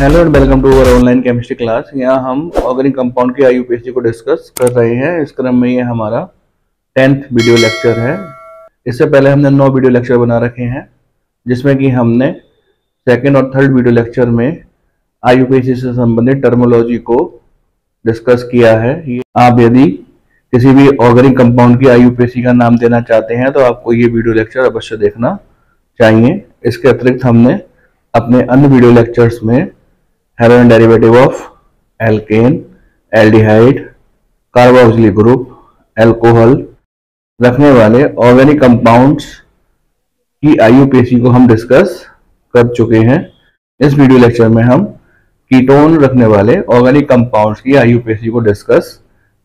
Hello and welcome to our online chemistry class. यहाँ हम organic compound के IUPAC को डिस्कस कर रहे हैं। इस क्रम में ये हमारा 10th वीडियो लेक्चर है। इससे पहले हमने 9 वीडियो लेक्चर बना रखे हैं, जिसमें कि हमने सेकंड और थर्ड वीडियो लेक्चर में आईयूपीएसी से संबंधित टर्मोलॉजी को डिस्कस किया है। आप यदि किसी भी ऑर्गेनिक कंपाउंड की आईयूपीएसी का नाम देना चाहते हैं तो आपको ये वीडियो लेक्चर अवश्य देखना चाहिए। इसके अतिरिक्त हमने अपने अन्य वीडियो लेक्चर्स में halogen derivative of alkene, aldehyde, carboxylic group, alcohol रखने वाले ऑर्गेनिक कंपाउंड्स की आईयूपीएसी को हम डिस्कस कर चुके हैं। इस वीडियो लेक्चर में हम कीटोन रखने वाले ऑर्गेनिक कंपाउंड्स की आईयूपीएसी को डिस्कस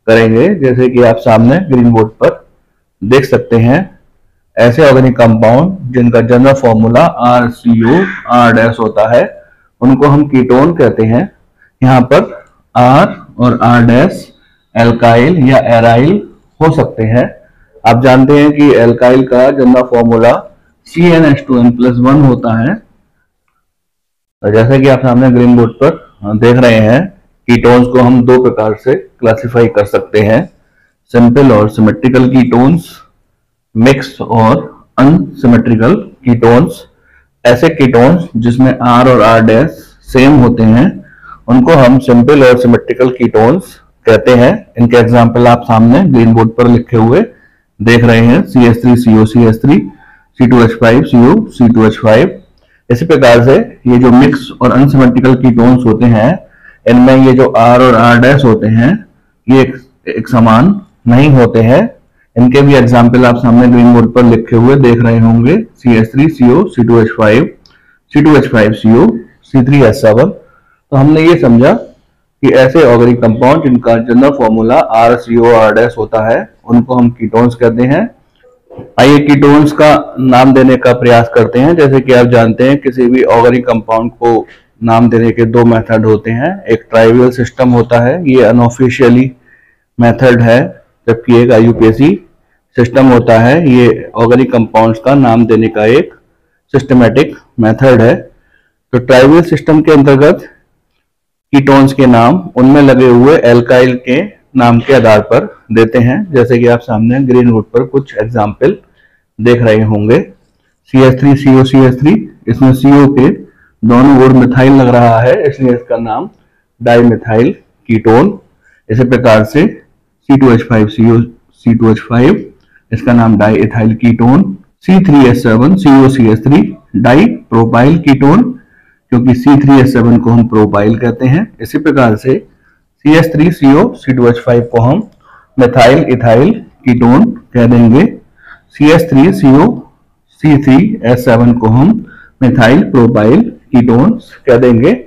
करेंगे। जैसे कि आप सामने ग्रीन बोर्ड पर देख सकते हैं, ऐसे ऑर्गेनिक कंपाउंड जिनका जनरल फॉर्मूला RCOR- होता है उनको हम कीटोन कहते हैं। यहाँ पर R और R- एल्काइल या एराइल हो सकते हैं। आप जानते हैं कि एल्काइल का जनरल फॉर्मूला CnH2n+1 होता है। जैसे कि आप सामने ग्रीन बोर्ड पर देख रहे हैं, कीटोन्स को हम दो प्रकार से क्लासिफाई कर सकते हैं, सिंपल और सिमेट्रिकल कीटोन्स, मिक्स और अनसिमेट्रिकल कीटोन्स। ऐसे कीटोन्स जिसमें R और R' सेम होते हैं उनको हम सिंपल और सिमेट्रिकल कीटोन्स कहते हैं। इनके एग्जांपल आप सामने ग्रीन बोर्ड पर लिखे हुए देख रहे हैं, CH3COCH3, C2H5CO, C2H5। इसी प्रकार से ये जो मिक्स और अनसिमेट्रिकल कीटोन्स होते हैं, इनमें ये जो R और R' होते हैं ये एक समान नहीं होते हैं। इनके भी एग्जाम्पल आप सामने ग्रीन बोर्ड पर लिखे हुए देख रहे होंगे, CH3CO, C2H5, C2H5CO, C3H7। तो हमने ये समझा कि ऐसे ऑर्गेनिक कंपाउंड जिनका जनरल फॉर्मूला RCOR- होता है उनको हम कीटोन्स कहते हैं। आइए कीटोन्स का नाम देने का प्रयास करते हैं। जैसे कि आप जानते हैं, किसी भी ऑर्गेनिक कंपाउंड को नाम देने के दो मेथड होते हैं। एक ट्राइवियल सिस्टम होता है, ये अनऑफिशियली मेथड है, जबकि एक आईयूपीएसी सिस्टम होता है, ये ऑर्गेनिक कंपाउंड्स का नाम देने का एक सिस्टमैटिक मेथड है। तो ट्राइवियल सिस्टम के अंतर्गत कीटोन्स के नाम उनमें लगे हुए एल्काइल के नाम के आधार पर देते हैं। जैसे कि आप सामने ग्रीन बोर्ड पर कुछ एग्जाम्पल देख रहे होंगे, CH3COCH3, इसमें CO के दोनों ओर मिथाइल लग रहा है, इसलिए इसका नाम डाइमिथाइल कीटोन। इसी प्रकार से C2H5CO, C2H5, इसका नाम di ethyl ketone. C3H7COCH3 di propyl ketone, क्योंकि C3H7 को हम प्रोपाइल कहते हैं। इसी प्रकार से CH3CO, C2H5 को हम मिथाइल इथाइल कीटोन कह देंगे। CH3CO, C3H7 को हम मिथाइल प्रोपाइल कीटोन कह देंगे।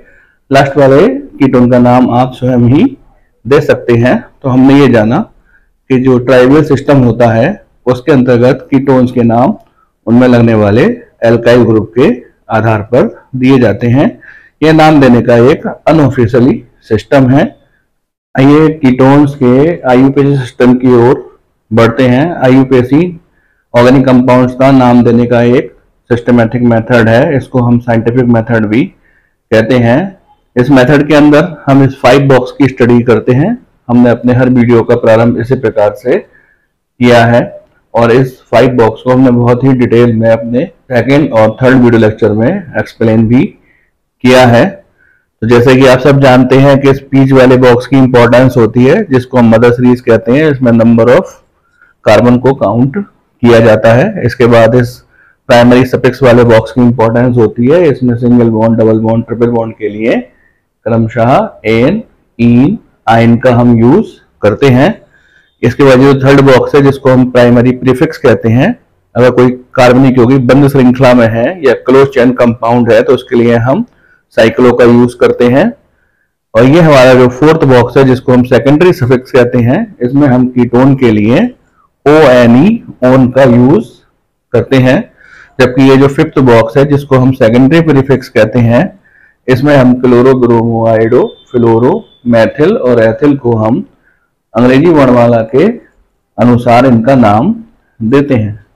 लास्ट वाले कीटोन का नाम आप स्वयं ही दे सकते हैं। तो हमने ये जाना कि जो ट्राइवियल सिस्टम होता है उसके अंतर्गत कीटोन्स के नाम उनमें लगने वाले एल्काइल ग्रुप के आधार पर दिए जाते हैं। यह नाम देने का एक अनऑफिशियली सिस्टम है। आइए कीटोन्स के आईयूपीएसी सिस्टम की ओर बढ़ते हैं। आईयूपीएसी ऑर्गेनिक कंपाउंड्स का नाम देने का एक सिस्टमैटिक मेथड है, इसको हम साइंटिफिक मेथड भी कहते हैं। इस मेथड के अंदर हम इस 5 बॉक्स की स्टडी करते हैं। हमने अपने हर वीडियो का प्रारंभ इसी प्रकार से किया है और इस 5 बॉक्स को हमने बहुत ही डिटेल में अपने सेकेंड और थर्ड वीडियो लेक्चर में एक्सप्लेन भी किया है। तो जैसे कि आप सब जानते हैं कि इस बीच वाले बॉक्स की इंपॉर्टेंस होती है, जिसको हम मदर सीरीज कहते हैं। इसमें नंबर ऑफ कार्बन को काउंट किया जाता है। इसके बाद इस प्राइमरी सफिक्स वाले बॉक्स की इंपॉर्टेंस होती है। इसमें single bond, double bond, triple bond के लिए क्रमशः एन, इन, आइन का हम यूज करते हैं। इसके बाद जो थर्ड बॉक्स है जिसको हम प्राइमरी प्रीफिक्स कहते हैं, अगर कोई कार्बनिक यौगिक बंद श्रृंखला में है या क्लोज चेन कंपाउंड है तो उसके लिए हम साइक्लो का यूज करते हैं। और ये हमारा जो फोर्थ बॉक्स है जिसको हम सेकेंडरी सफिक्स कहते हैं, इसमें हम कीटोन के लिए ONE, ओन का यूज करते हैं। जबकि ये जो फिफ्थ बॉक्स है जिसको हम सेकेंडरी प्रीफिक्स कहते हैं, इसमें हम क्लोरो, ब्रोमो, आयोडो, फ्लोरो, मैथिल और एथिल को हम अंग्रेजी वर्णमाला के अनुसार इनका नाम देते हैं।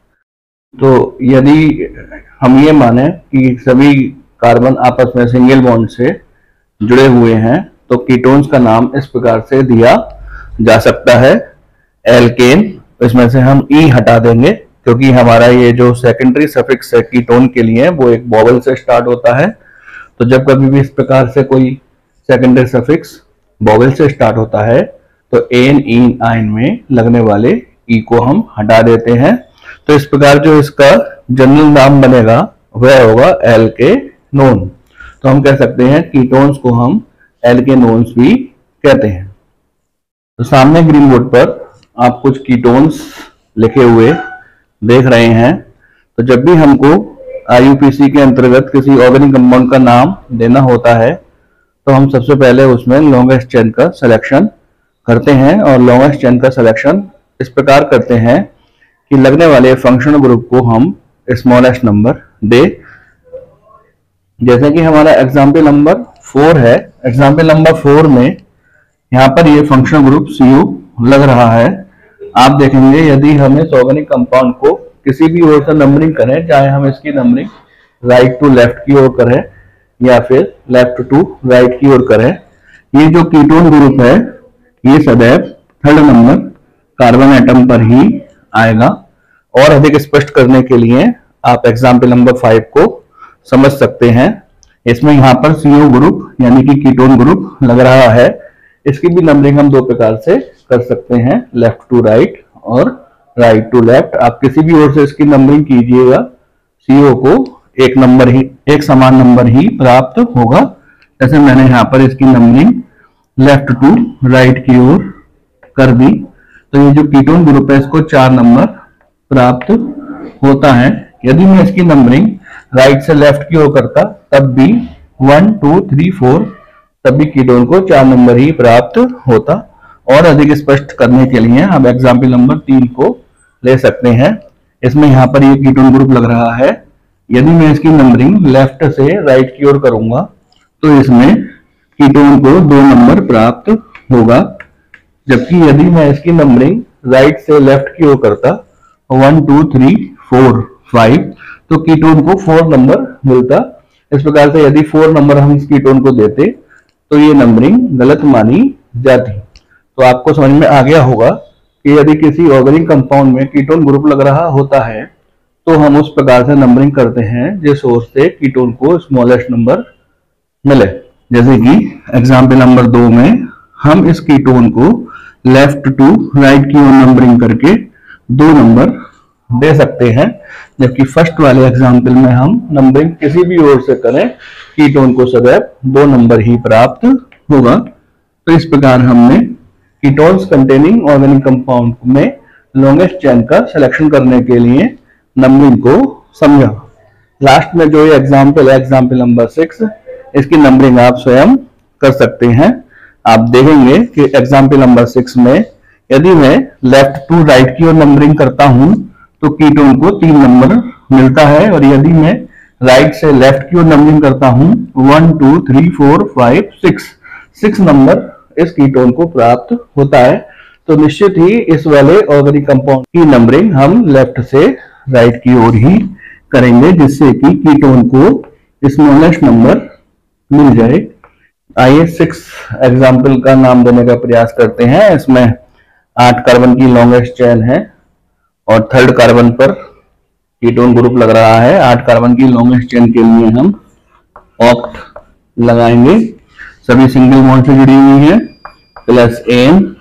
तो यदि हम ये माने कि सभी कार्बन आपस में सिंगल बॉन्ड से जुड़े हुए हैं तो कीटोन्स का नाम इस प्रकार से दिया जा सकता है, एल्केन। इसमें से हम ई हटा देंगे क्योंकि हमारा ये जो सेकेंडरी सफिक्स है कीटोन के लिए वो एक वोवेल से स्टार्ट होता है। तो जब कभी भी इस प्रकार से कोई सेकेंडरी सफिक्स वोवेल से स्टार्ट होता है तो एन इन आइन में लगने वाले ई को हम हटा देते हैं। तो इस प्रकार जो इसका जनरल नाम बनेगा वह होगा एल्केनोन। तो हम कह सकते हैं कीटोन्स को हम एल्केनोन्स भी कहते हैं। तो सामने ग्रीन बोर्ड पर आप कुछ कीटोन्स लिखे हुए देख रहे हैं। तो जब भी हमको आईयूपीएसी के अंतर्गत किसी ऑर्गेनिक कंपाउंड का नाम देना होता है तो हम सबसे पहले उसमें लॉन्गेस्ट चेन का सिलेक्शन करते हैं। और लॉन्गेस्ट चेन का सिलेक्शन इस प्रकार करते हैं कि लगने वाले फंक्शनल ग्रुप को हम स्मॉलेस्ट नंबर दे। जैसे कि हमारा एग्जाम्पल नंबर 4 है, एग्जाम्पल नंबर 4 में यहाँ पर ये फंक्शनल ग्रुप CU लग रहा है। आप देखेंगे यदि हम इस ऑर्गेनिक कंपाउंड को किसी भी ओर से नंबरिंग करें, चाहे हम इसकी नंबरिंग राइट टू लेफ्ट की ओर करें या फिर लेफ्ट टू राइट की ओर करें, ये जो कीटोन ग्रुप है ये सदैव थर्ड नंबर कार्बन एटम पर ही आएगा। और अधिक स्पष्ट करने के लिए आप एग्जाम्पल नंबर 5 को समझ सकते हैं। इसमें यहाँ पर CO ग्रुप यानी कि कीटोन ग्रुप लग रहा है। इसकी भी नंबरिंग हम दो प्रकार से कर सकते हैं, लेफ्ट टू राइट और राइट टू लेफ्ट। आप किसी भी ओर से इसकी नंबरिंग कीजिएगा, CO को एक समान नंबर ही प्राप्त होगा। जैसे मैंने यहाँ पर इसकी नंबरिंग लेफ्ट टू राइट की ओर कर दी तो ये जो कीटोन ग्रुप है इसको 4 नंबर प्राप्त होता है। यदि मैं इसकी नंबरिंग राइट से लेफ्ट की ओर करता तब भी 1 2 3 4 तब भी कीटोन को 4 नंबर ही प्राप्त होता। और अधिक स्पष्ट करने के लिए हम एग्जाम्पल नंबर 3 को ले सकते हैं। इसमें यहाँ पर ये कीटोन ग्रुप लग रहा है। यदि मैं इसकी नंबरिंग लेफ्ट से राइट की ओर करूंगा तो इसमें कीटोन को 2 नंबर प्राप्त होगा, जबकि यदि मैं इसकी नंबरिंग राइट से लेफ्ट की ओर करता 1 2 3 4 5 तो कीटोन को 4 नंबर मिलता। इस प्रकार से यदि 4 नंबर हम इस कीटोन को देते तो ये नंबरिंग गलत मानी जाती। तो आपको समझ में आ गया होगा कि यदि किसी ऑर्गेनिक कंपाउंड में कीटोन ग्रुप लग रहा होता है तो हम उस प्रकार से नंबरिंग करते हैं जिस ओर से कीटोन को स्मॉलेस्ट नंबर मिले। जैसे कि एग्जाम्पल नंबर 2 में हम इस कीटोन को लेफ्ट टू राइट की ओर नंबरिंग करके 2 नंबर दे सकते हैं, जबकि फर्स्ट वाले एग्जाम्पल में हम नंबरिंग किसी भी ओर से करें कीटोन को सदैव 2 नंबर ही प्राप्त होगा। तो इस प्रकार हमने कीटोन्स कंटेनिंग ऑर्गेनिक कंपाउंड में लॉन्गेस्ट चेन का सिलेक्शन करने के लिए नंबरिंग को समझा। लास्ट में जो ये एग्जाम्पल है एग्जाम्पल नंबर 6, इसकी नंबरिंग आप स्वयं कर सकते हैं। आप देखेंगे कि एग्जाम्पल नंबर 6 में यदि मैं लेफ्ट टू राइट की ओर नंबरिंग करता हूं तो कीटोन को 3 नंबर मिलता है, और यदि मैं राइट से लेफ्ट की ओर नंबरिंग करता हूं 1 2 3 4 5 6 नंबर इस कीटोन को प्राप्त होता है। तो निश्चित ही इस वाले ऑर्गेनिक कंपाउंड की नंबरिंग हम लेफ्ट से राइट की ओर ही करेंगे, जिससे कि कीटोन को स्मॉलेस्ट नंबर मिल जाए। आइए 6 एग्जाम्पल का नाम देने का प्रयास करते हैं। इसमें 8 कार्बन की लॉन्गेस्ट चेन है और थर्ड कार्बन पर कीटोन ग्रुप लग रहा है। 8 कार्बन की लॉन्गेस्ट चेन के लिए हम ऑक्ट लगाएंगे, सभी सिंगल बॉन्ड से जुड़ी हुई है, प्लस एन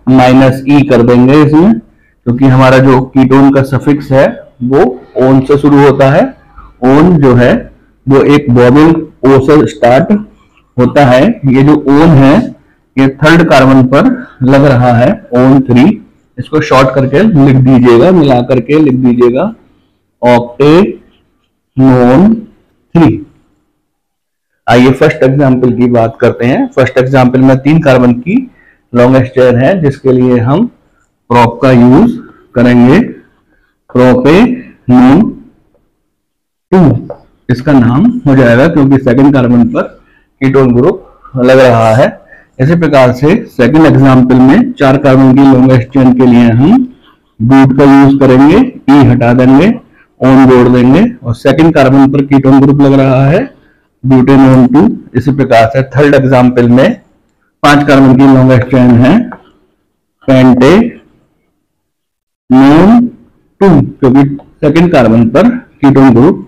माइनस ई कर देंगे इसमें, क्योंकि हमारा जो कीटोन का सफिक्स है वो ओन से शुरू होता है। ओन जो है वो एक वोवेल ओ से स्टार्ट होता है। ये जो ओन है ये थर्ड कार्बन पर लग रहा है, ओन 3। इसको शॉर्ट करके लिख दीजिएगा, मिला करके लिख दीजिएगा ऑक्टेनोन 3। आइए फर्स्ट एग्जाम्पल की बात करते हैं। फर्स्ट एग्जाम्पल में 3 कार्बन की लॉन्गेस्ट चेन है, जिसके लिए हम प्रोप का यूज करेंगे। प्रोपेनोन 2 इसका नाम हो जाएगा, क्योंकि सेकंड कार्बन पर कीटोन ग्रुप लग रहा है। इसी प्रकार से सेकंड एग्जाम्पल में 4 कार्बन की लॉन्गेस्ट चेन के लिए हम बूट का यूज करेंगे, ई हटा देंगे, ओन जोड़ देंगे, और सेकंड कार्बन पर कीटोन ग्रुप लग रहा है ब्यूटेनोन 2। इसी प्रकार से थर्ड एग्जाम्पल में 5 कार्बन की लॉन्गेस्ट चेन है पेंटेनोन 2, क्योंकि सेकेंड कार्बन पर कीटोन ग्रुप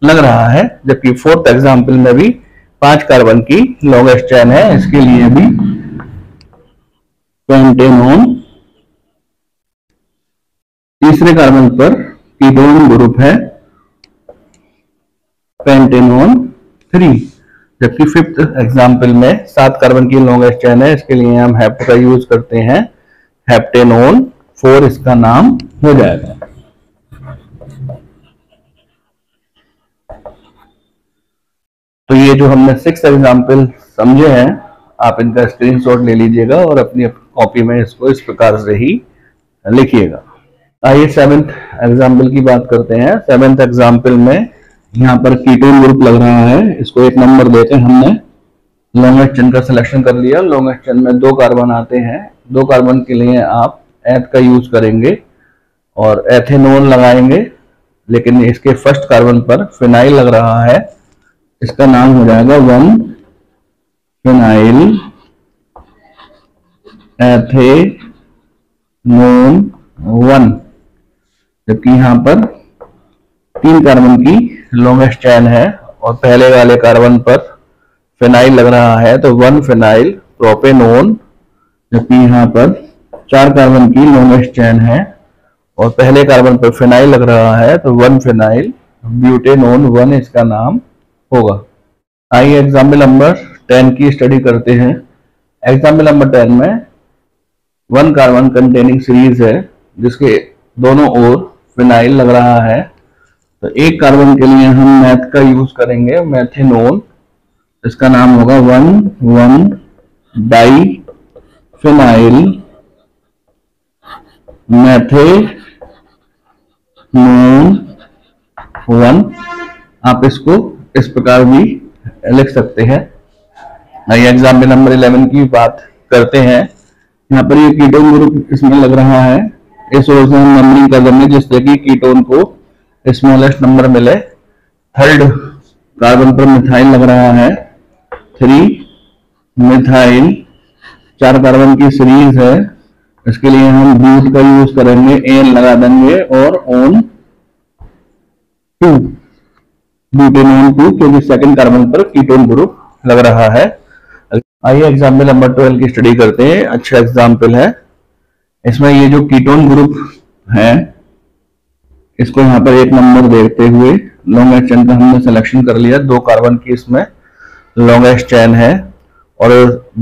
लग रहा है। जबकि फोर्थ एग्जाम्पल में भी 5 कार्बन की लॉन्गेस्ट चेन है, इसके लिए भी पेंटेनोन। तीसरे कार्बन पर कीटोन ग्रुप है पेंटेनोन 3। जबकि फिफ्थ एग्जाम्पल में 7 कार्बन की लॉन्गेस्ट चेन है, इसके लिए हम हेप्ट का यूज करते हैं, हेप्टेनोन 4 इसका नाम हो जाएगा। तो ये जो हमने 6 एग्जाम्पल समझे हैं, आप इनका स्क्रीनशॉट ले लीजिएगा और अपनी कॉपी में इसको इस प्रकार से ही लिखिएगा। आइए 7th एग्जाम्पल की बात करते हैं। 7th एग्जाम्पल में यहाँ पर कीटोन ग्रुप लग रहा है, इसको एक नंबर देके हमने लॉन्गेस्ट चेन का सिलेक्शन कर लिया। लॉन्गेस्ट चेन में 2 कार्बन आते हैं, 2 कार्बन के लिए आप एथ का यूज करेंगे और एथेनोन लगाएंगे, लेकिन इसके फर्स्ट कार्बन पर फिनाइल लग रहा है, इसका नाम हो जाएगा 1 फिनाइल एथेनोन 1। जबकि यहाँ पर 3 कार्बन की लॉन्गेस्ट चेन है और पहले वाले कार्बन पर फिनाइल लग रहा है, तो 1 फिनाइल प्रोपेनोन। जबकि यहाँ पर 4 कार्बन की लॉन्गेस्ट चेन है और पहले कार्बन पर फिनाइल लग रहा है, तो 1 फिनाइल ब्यूटेनोन 1 इसका नाम होगा। आइए एग्जाम्पल नंबर 10 की स्टडी करते हैं। एग्जाम्पल नंबर 10 में 1 कार्बन कंटेनिंग सीरीज है, जिसके दोनों ओर फिनाइल लग रहा है। तो एक कार्बन के लिए हम मैथ का यूज करेंगे, मैथेनोन, इसका नाम होगा 1 डाई फिनाइल मैथेनोन 1। आप इसको इस प्रकार भी लिख सकते हैं। आइए एग्जाम्पल नंबर 11 की बात करते हैं। यहाँ पर ये कीटोन ग्रुप इसमें लग रहा है, इस ओर से हम नंबरिंग कर देंगे जिससे कि कीटोन को स्मॉलेस्ट नंबर मिले। थर्ड कार्बन पर मिथाइल लग रहा है, 3 मिथाइल, 4 कार्बन की सीरीज है, इसके लिए हम ब्यूट का यूज करेंगे, एन लगा देंगे और ऑन 2 ब्यूटेनोन 2, क्योंकि सेकंड कार्बन पर कीटोन ग्रुप लग रहा है। आइए एग्जाम्पल नंबर 12 की स्टडी करते हैं। अच्छा एग्जाम्पल है, इसमें ये जो कीटोन ग्रुप है इसको यहाँ पर एक नंबर देते हुए लॉन्गेस्ट चेन का हमने सिलेक्शन कर लिया। 2 कार्बन की इसमें लॉन्गेस्ट चेन है और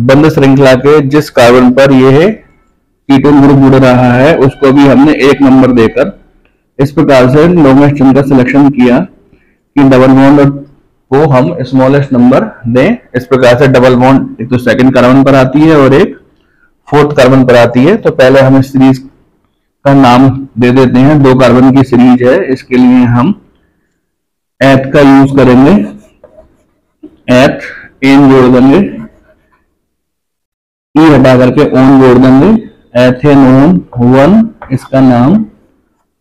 बंद श्रृंखला के जिस कार्बन पर यह कीटोन ग्रुप जुड़ रहा है उसको भी हमने एक नंबर देकर इस प्रकार से लॉन्गेस्ट चेन का सिलेक्शन किया कि डबल बॉन्ड को हम स्मॉलेस्ट नंबर दें। इस प्रकार से डबल बॉन्ड एक तो सेकंड कार्बन पर आती है और एक फोर्थ कार्बन पर आती है। तो पहले हम इस सीरीज का नाम दे देते हैं, 2 कार्बन की सीरीज है, इसके लिए हम एथ का यूज करेंगे, एथ, एन जोड़ देंगे, ई हटा करके ओन जोड़ देंगे, एथेनोन 1 इसका नाम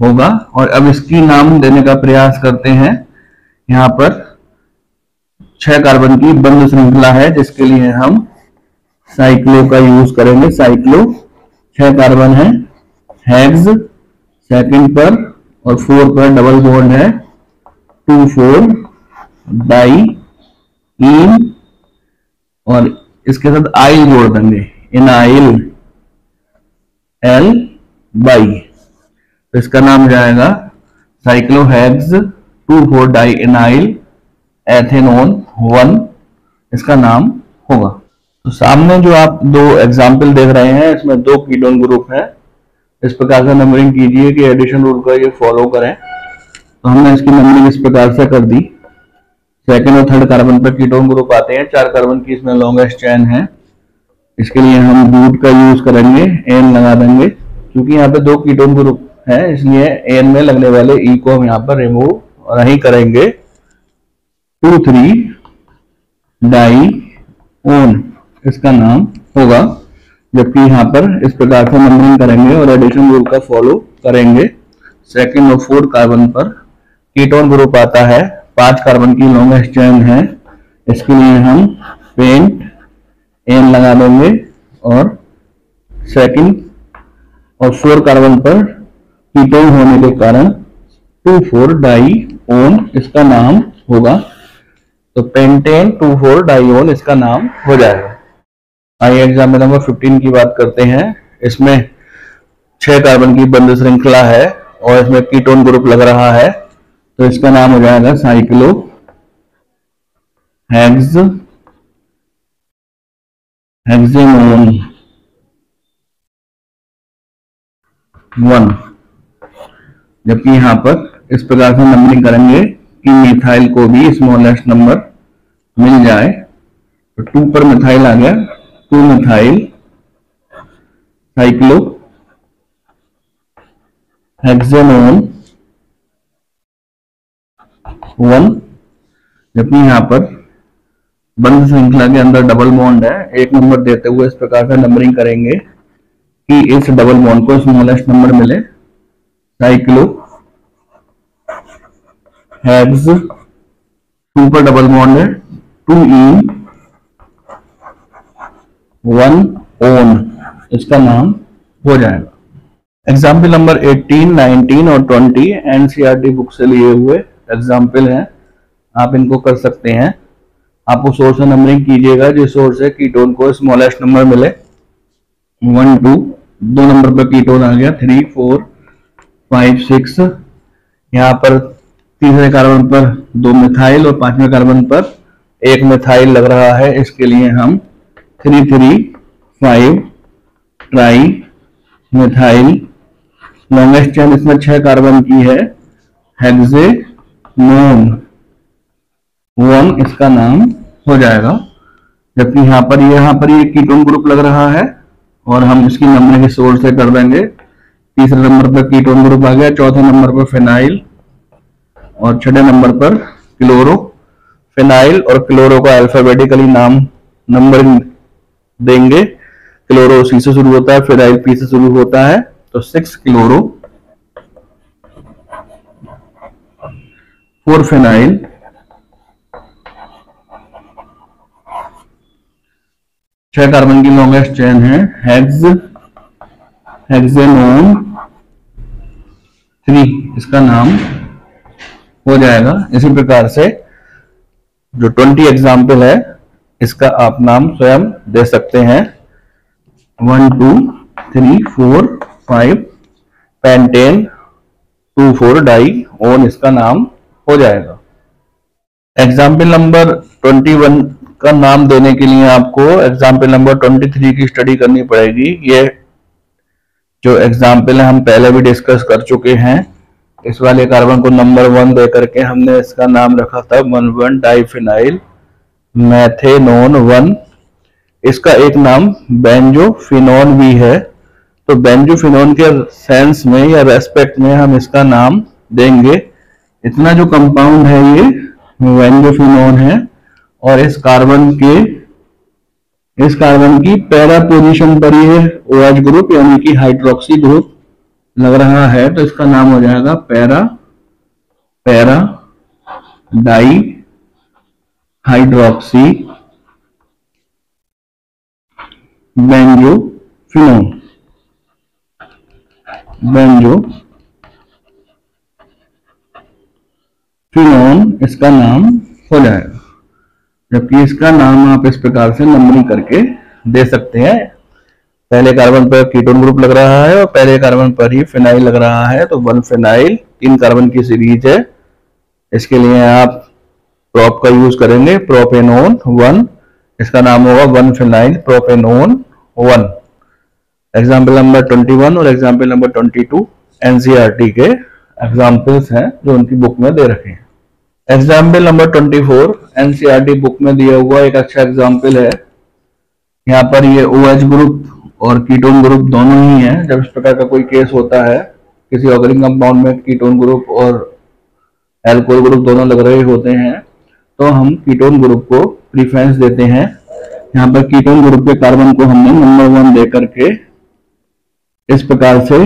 होगा। और अब इसकी नाम देने का प्रयास करते हैं। यहाँ पर 6 कार्बन की बंद श्रृंखला है, जिसके लिए हम साइक्लो का यूज करेंगे। साइक्लो 6 कार्बन है, हेक्स सेकंड पर और 4 पर डबल बॉन्ड है, 2,4 डाई इन और इसके साथ आइल जोड़ देंगे, इनाइल एल बाई, तो इसका नाम हो जाएगा साइक्लोहेक्स 2,4 डाई इनाइल एथेनोन 1 इसका नाम होगा। तो सामने जो आप 2 एग्जाम्पल देख रहे हैं इसमें 2 कीटोन ग्रुप है। इस प्रकार से नंबरिंग कीजिए कि एडिशन रूल का ये फॉलो करें। तो हमने इसकी नंबरिंग इस प्रकार से कर दी। सेकंड और थर्ड कार्बन पर कीटोन ग्रुप आते हैं, 4 कार्बन की इसमें लॉन्गेस्ट चेन है, इसके लिए हम ब्यूट का यूज करेंगे, एन लगा देंगे। क्योंकि यहाँ पे 2 कीटोन ग्रुप है इसलिए एन में लगने वाले ई को हम यहाँ पर रिमूव नहीं करेंगे। 2,3 डाई ओन इसका नाम होगा। जबकि यहाँ पर इस प्रकार से नंबरिंग करेंगे और एडिशन रूल का फॉलो करेंगे। सेकंड और फोर्थ कार्बन पर कीटोन ग्रुप आता है, 5 कार्बन की लॉन्गेस्ट चेन है, इसके लिए हम पेंट एन लगा देंगे और सेकंड और 4 कार्बन पर कीटोन होने के कारण 2,4-डाइओन इसका नाम होगा। तो पेंटेन 2,4-डाइओन इसका नाम हो जाएगा। आइए एग्जाम्पल नंबर 15 की बात करते हैं। इसमें 6 कार्बन की बंध श्रृंखला है और इसमें कीटोन ग्रुप लग रहा है, तो इसका नाम हो जाएगा साइक्लो हेक्सेनोन 1। जबकि यहां पर इस प्रकार से नंबरिंग करेंगे कि मिथाइल को भी स्मॉलेस्ट नंबर मिल जाए। तो 2 पर मिथाइल आ गया, 2 मिथाइल साइक्लो हेक्सेनोन 1। जबकि यहां पर बंध श्रृंखला के अंदर डबल बॉन्ड है, 1 नंबर देते हुए इस प्रकार से नंबरिंग करेंगे कि इस डबल बॉन्ड को स्मॉलेस्ट नंबर मिले। साइक्लो हेक्स 2 पर डबल बॉन्ड है, 2 1 ओन इसका नाम हो जाएगा। एग्जाम्पल नंबर 18, 19 और 20 एनसीईआरटी बुक से लिए हुए एग्जाम्पल हैं, आप इनको कर सकते हैं। आपको सोर्स से नंबरिंग कीजिएगा, जिस सोर्स से कीटोन को स्मॉलेस्ट नंबर मिले। 1 2 2 नंबर पर कीटोन आ गया, 3 4 5 6। यहाँ पर तीसरे कार्बन पर 2 मिथाइल और 5वें कार्बन पर 1 मिथाइल लग रहा है, इसके लिए हम 3,3,5 ट्राई मिथाइल। लॉन्गेस्ट चेन इसमें 6 कार्बन की है, हेक्सेनोन 1 इसका नाम हो जाएगा। जबकि यहाँ पर ये कीटोन ग्रुप लग रहा है और हम इसकी नंबरिंग सोर्स से कर देंगे। तीसरे नंबर पर कीटोन ग्रुप आ गया, चौथे नंबर पर फिनाइल और छठे नंबर पर क्लोरो। फिनाइल और क्लोरो का अल्फाबेटिकली नंबरिंग देंगे। क्लोरो सी से शुरू होता है, फिनाइल पी से शुरू होता है, तो 6 क्लोरो 4 फिनाइल 6 कार्बन की लॉन्गेस्ट चेन है, हेक्सेनोन 3 इसका नाम हो जाएगा। इसी प्रकार से जो 20 एग्जाम्पल है इसका आप नाम स्वयं दे सकते हैं। 1 2 3 4 5 पेंटेन 2,4-डाइओन इसका नाम हो जाएगा। एग्जाम्पल नंबर 21 का नाम देने के लिए आपको एग्जाम्पल नंबर 23 की स्टडी करनी पड़ेगी। ये जो एग्जाम्पल है हम पहले भी डिस्कस कर चुके हैं। इस वाले कार्बन को नंबर 1 दे करके हमने इसका नाम रखा था 1,1-डाइफिनाइल मेथेनोन 1। इसका एक नाम बेंजोफिनोन भी है, तो बेंजोफिनोन के सेंस में या रेस्पेक्ट में हम इसका नाम देंगे। इतना जो कंपाउंड है ये बेंजोफिनोन है और इस कार्बन की पैरा पोजीशन पर ये OH ग्रुप यानी कि हाइड्रोक्सी ग्रुप लग रहा है, तो इसका नाम हो जाएगा पैरा डाई हाइड्रोक्सी बेंजोफिनोन इसका नाम हो जाएगा। जबकि इसका नाम आप इस प्रकार से नंबरिंग करके दे सकते हैं। पहले कार्बन पर कीटोन ग्रुप लग रहा है और पहले कार्बन पर ही फिनाइल लग रहा है, तो 1 फिनाइल 3 कार्बन की सीरीज है। इसके लिए आप प्रोप का यूज करेंगे, प्रोपेनोन 1 इसका नाम होगा 1 फिनाइल प्रोपेनोन 1। एग्जाम्पल नंबर 21 और एग्जाम्पल नंबर 22 एनसीईआरटी के एग्जाम्पल्स हैं जो उनकी बुक में दे रखे हैं। एग्जाम्पल नंबर 24 एनसीईआरटी बुक में दिया हुआ एक अच्छा एग्जाम्पल है। यहाँ पर ये OH ग्रुप और कीटोन ग्रुप दोनों ही हैं। जब इस प्रकार का कोई केस होता है किसी ऑर्गेनिक कंपाउंड में कीटोन ग्रुप और एल्कोहल ग्रुप दोनों लग रहे होते हैं, तो हम कीटोन ग्रुप को प्रीफरेंस देते हैं। यहाँ पर कीटोन ग्रुप के कार्बन को हमने नंबर 1 दे करके इस प्रकार से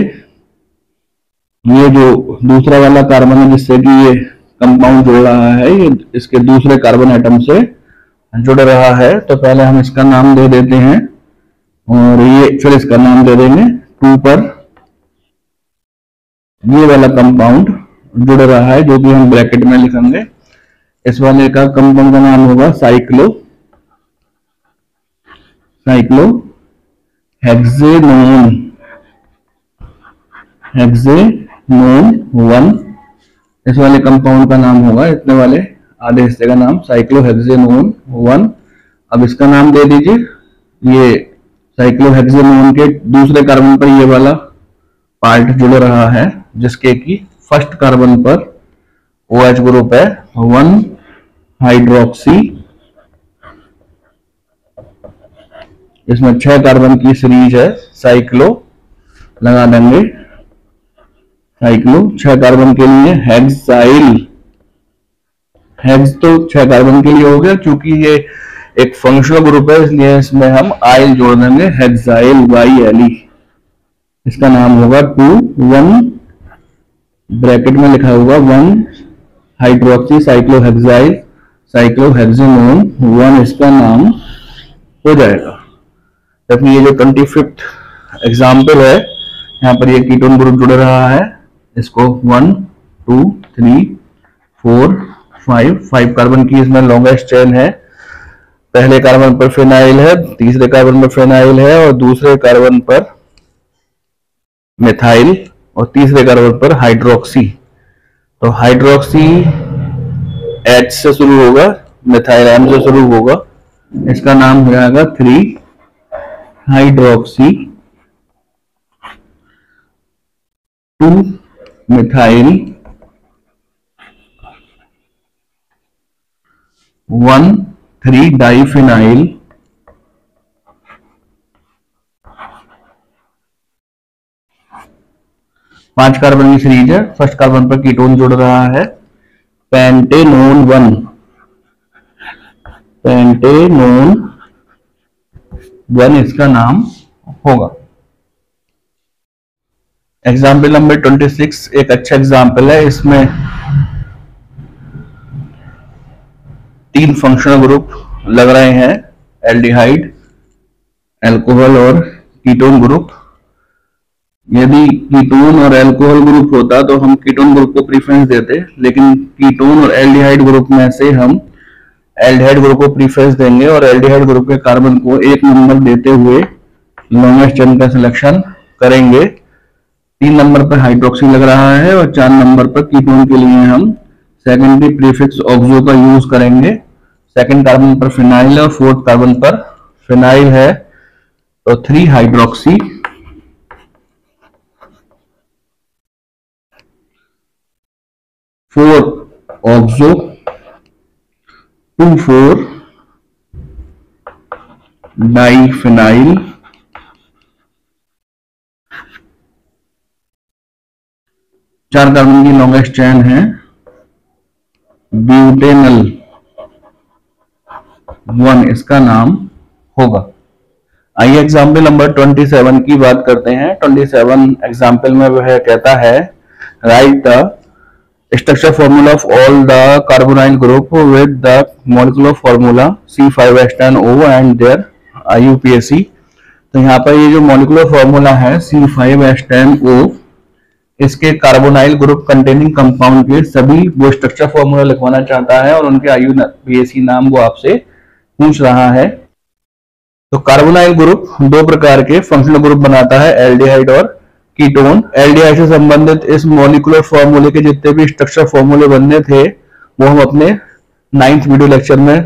ये जो दूसरा वाला कार्बन है जिससे कि ये कंपाउंड जुड़ रहा है, ये इसके दूसरे कार्बन एटम से जुड़ रहा है, तो पहले हम इसका नाम दे देते हैं और ये फिर इसका नाम दे देंगे 2 पर। ये वाला कंपाउंड जुड़ रहा है जो कि हम ब्रैकेट में लिखेंगे। इस वाले का कंपाउंड का नाम होगा साइक्लो हेक्सेनोन 1। इस वाले कंपाउंड का नाम होगा, इतने वाले आधे हिस्से का नाम साइक्लोहेक्सेनोन 1। अब इसका नाम दे दीजिए, ये साइक्लोहेक्सेनोन के दूसरे कार्बन पर ये वाला पार्ट जुड़ रहा है जिसके कि फर्स्ट कार्बन पर OH ग्रुप है 1 हाइड्रोक्सी। इसमें 6 कार्बन की सीरीज है, साइक्लो लगा देंगे, साइक्लो 6 कार्बन के लिए हेक्साइल। हेक्स तो 6 कार्बन के लिए हो गया, क्योंकि ये एक फंक्शनल ग्रुप है इसलिए इसमें हम आइल जोड़ देंगे, हेक्साइल YLE। इसका नाम होगा 2 1 ब्रैकेट में लिखा होगा 1 हाइड्रोक्सी साइक्लोहेक्सेनोन 1 इसका नाम हो जाएगा। जबकि ये जो 25th एग्जाम्पल है, यहाँ पर ये कीटोन ग्रुप जुड़ रहा है, इसको 1 2 3 4 5 कार्बन की इसमें लॉन्गेस्ट चेन है। पहले कार्बन पर फिनाइल है, तीसरे कार्बन पर फिनाइल है और दूसरे कार्बन पर मिथाइल और तीसरे कार्बन पर हाइड्रोक्सी। तो हाइड्रोक्सी H से शुरू होगा, मिथाइल M से शुरू होगा, इसका नाम हो जाएगा 3 हाइड्रोक्सी 2 मिथाइल 1 3 डाइफिनाइल 5 कार्बन की सीरीज है। फर्स्ट कार्बन पर कीटोन जुड़ रहा है, पेंटेनोन 1 इसका नाम होगा। एग्जाम्पल नंबर 26 एक अच्छा एग्जाम्पल है। इसमें 3 फंक्शनल ग्रुप लग रहे हैं, एल्डिहाइड, अल्कोहल और कीटोन ग्रुप। यदि कीटोन और अल्कोहल ग्रुप होता तो हम कीटोन ग्रुप को प्रीफरेंस देते, लेकिन कीटोन और एल्डिहाइड ग्रुप में से हम एल्डिहाइड ग्रुप को प्रीफरेंस देंगे और एल्डिहाइड ग्रुप के कार्बन को 1 नंबर देते हुए लॉन्गेस्ट चेन का सिलेक्शन करेंगे। 3 नंबर पर हाइड्रोक्सी लग रहा है और 4 नंबर पर कीटोन के लिए हम सेकेंडरी प्रीफिक्स ऑक्सो का यूज करेंगे। सेकंड कार्बन पर फिनाइल और फोर्थ कार्बन पर फिनाइल है, तो 3 हाइड्रोक्सी 4 ऑक्सो 2 4 डाइफिनाइल 4 कार्बन की लॉन्गेस्ट चेन है, ब्यूटेनल 1 इसका नाम होगा। आइए एग्जाम्पल नंबर 27 की बात करते हैं। 27 एग्जाम्पल में वह कहता है, right the structure formula of all the carbonyl group with the molecular formula C5H10O and their IUPAC। तो यहाँ पर ये जो मॉलिकुलर फॉर्मूला है C5H10O, इसके कार्बोनाइल ग्रुप कंटेनिंग कंपाउंड के सभी वो स्ट्रक्चर फॉर्मूला लिखवाना चाहता है और उनके IUPAC नाम वो आपसे पूछ रहा है। तो कार्बोनाइल ग्रुप 2 प्रकार के फंक्शनल ग्रुप बनाता है, एल्डिहाइड और कीटोन। एल्डिहाइड से संबंधित इस मॉलिकुलर फॉर्मूले के जितने भी स्ट्रक्चर फॉर्मूले बनने थे वो हम अपने 9th वीडियो लेक्चर में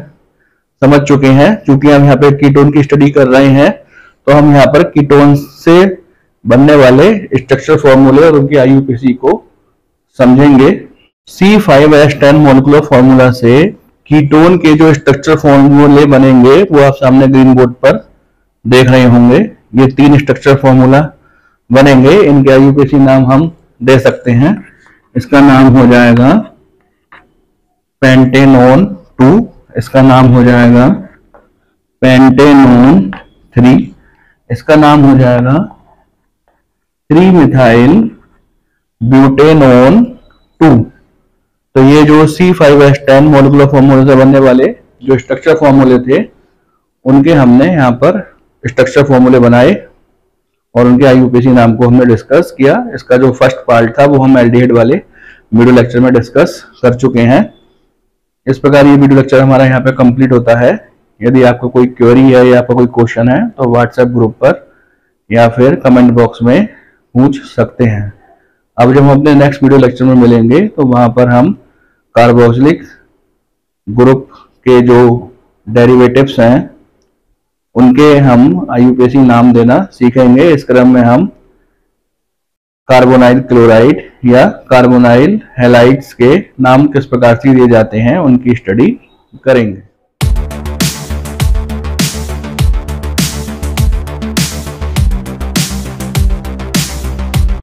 समझ चुके हैं। क्योंकि हम यहाँ पे कीटोन की स्टडी कर रहे हैं तो हम यहाँ पर कीटोन से बनने वाले स्ट्रक्चर फॉर्मूले और उनकी IUPAC को समझेंगे। C5H10 मॉलिकुलर फॉर्मूला से कीटोन के जो स्ट्रक्चर फॉर्मूले बनेंगे वो आप सामने ग्रीन बोर्ड पर देख रहे होंगे। ये 3 स्ट्रक्चर फॉर्मूला बनेंगे, इनके IUPAC नाम हम दे सकते हैं। इसका नाम हो जाएगा पेंटेनोन 2, इसका नाम हो जाएगा पेंटेनोन 3, इसका नाम हो जाएगा 3 मिथाइल ब्यूटेनोन 2। तो ये जो C5H10 मॉलिकुलर फॉर्मूला से बनने वाले जो स्ट्रक्चर फॉर्मूले थे उनके हमने यहाँ पर स्ट्रक्चर फॉर्मूले बनाए और उनके आईयूपीएसी नाम को हमने डिस्कस किया। इसका जो फर्स्ट पार्ट था वो हम एल्डिहाइड वाले वीडियो लेक्चर में डिस्कस कर चुके हैं। इस प्रकार ये वीडियो लेक्चर हमारा यहाँ पे कंप्लीट होता है। यदि आपको कोई क्वेरी है या आपका कोई क्वेश्चन है तो व्हाट्सएप ग्रुप पर या फिर कमेंट बॉक्स में पूछ सकते हैं। अब जब हम अपने नेक्स्ट वीडियो लेक्चर में मिलेंगे तो वहां पर हम कार्बोक्सिलिक ग्रुप के जो डेरिवेटिव्स हैं उनके हम आईयूपीएसी नाम देना सीखेंगे। इस क्रम में हम कार्बोनाइल क्लोराइड या कार्बोनाइल हैलाइड्स के नाम किस प्रकार से दिए जाते हैं उनकी स्टडी करेंगे।